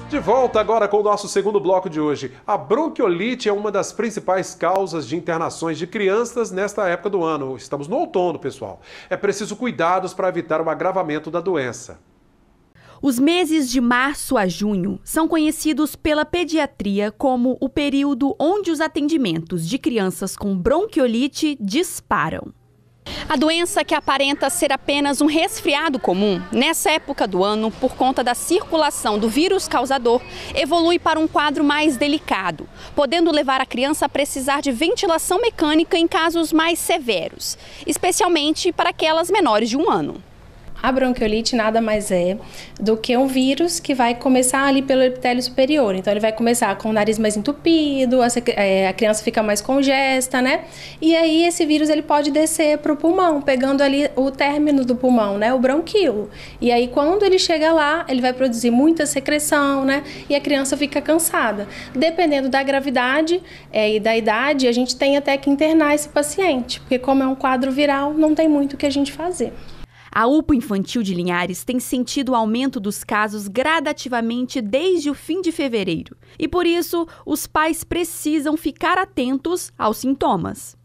De volta agora com o nosso segundo bloco de hoje. A bronquiolite é uma das principais causas de internações de crianças nesta época do ano. Estamos no outono, pessoal. É preciso cuidados para evitar o agravamento da doença. Os meses de março a junho são conhecidos pela pediatria como o período onde os atendimentos de crianças com bronquiolite disparam. A doença, que aparenta ser apenas um resfriado comum, nessa época do ano, por conta da circulação do vírus causador, evolui para um quadro mais delicado, podendo levar a criança a precisar de ventilação mecânica em casos mais severos, especialmente para aquelas menores de 1 ano. A bronquiolite nada mais é do que um vírus que vai começar ali pelo epitélio superior. Então ele vai começar com o nariz mais entupido, a criança fica mais congesta, né? E aí esse vírus ele pode descer para o pulmão, pegando ali o término do pulmão, né? O bronquíolo. E aí quando ele chega lá, ele vai produzir muita secreção, né? E a criança fica cansada. Dependendo da gravidade e da idade, a gente tem até que internar esse paciente, porque como é um quadro viral, não tem muito o que a gente fazer. A UPA Infantil de Linhares tem sentido o aumento dos casos gradativamente desde o fim de fevereiro. E por isso, os pais precisam ficar atentos aos sintomas.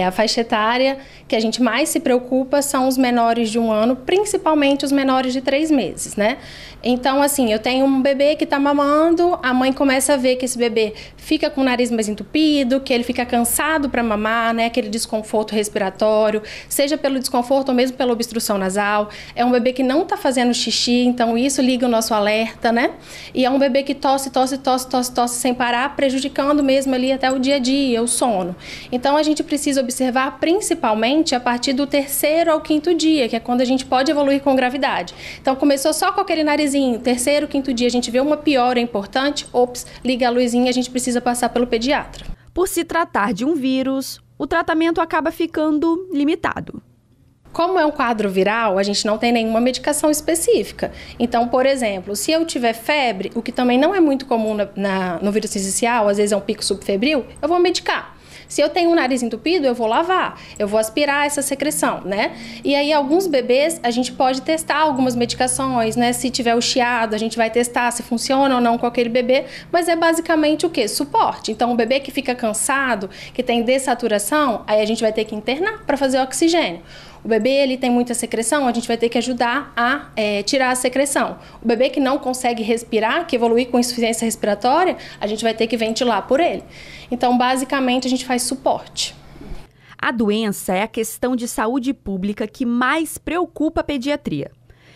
A faixa etária que a gente mais se preocupa são os menores de 1 ano, principalmente os menores de 3 meses, né? Então, assim, eu tenho um bebê que está mamando, a mãe começa a ver que esse bebê fica com o nariz mais entupido, que ele fica cansado para mamar, né? Aquele desconforto respiratório, seja pelo desconforto ou mesmo pela obstrução nasal. É um bebê que não está fazendo xixi, então isso liga o nosso alerta, né? E é um bebê que tosse sem parar, prejudicando mesmo ali até o dia a dia, o sono. Então, a gente precisa observar principalmente a partir do 3º ao 5º dia, que é quando a gente pode evoluir com gravidade. Então começou só com aquele narizinho, 3º, 5º dia a gente vê uma piora importante, liga a luzinha, a gente precisa passar pelo pediatra. Por se tratar de um vírus, o tratamento acaba ficando limitado. Como é um quadro viral, a gente não tem nenhuma medicação específica. Então, por exemplo, se eu tiver febre, o que também não é muito comum no vírus sincicial, às vezes é um pico subfebril, eu vou medicar. Se eu tenho um nariz entupido, eu vou lavar, eu vou aspirar essa secreção, né? E aí, alguns bebês, a gente pode testar algumas medicações, né? Se tiver o chiado, a gente vai testar se funciona ou não com aquele bebê, mas é basicamente o quê? Suporte. Então, o bebê que fica cansado, que tem dessaturação, aí a gente vai ter que internar para fazer oxigênio. O bebê ele tem muita secreção, a gente vai ter que ajudar a tirar a secreção. O bebê que não consegue respirar, que evolui com insuficiência respiratória, a gente vai ter que ventilar por ele. Então, basicamente, a gente faz suporte. A doença é a questão de saúde pública que mais preocupa a pediatria.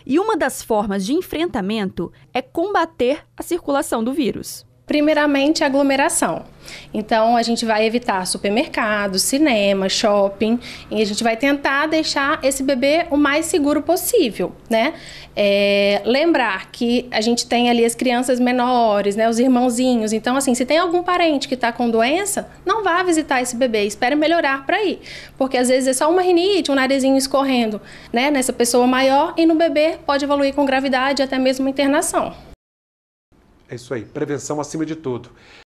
E uma das formas de enfrentamento é combater a circulação do vírus. Primeiramente, aglomeração. Então, a gente vai evitar supermercado, cinema, shopping, e a gente vai tentar deixar esse bebê o mais seguro possível, né? Lembrar que a gente tem ali as crianças menores, né? Os irmãozinhos. Então, assim, se tem algum parente que está com doença, não vá visitar esse bebê, espere melhorar para ir. Porque, às vezes, é só uma rinite, um narizinho escorrendo, né? Nessa pessoa maior, e no bebê pode evoluir com gravidade, até mesmo internação. É isso aí, prevenção acima de tudo.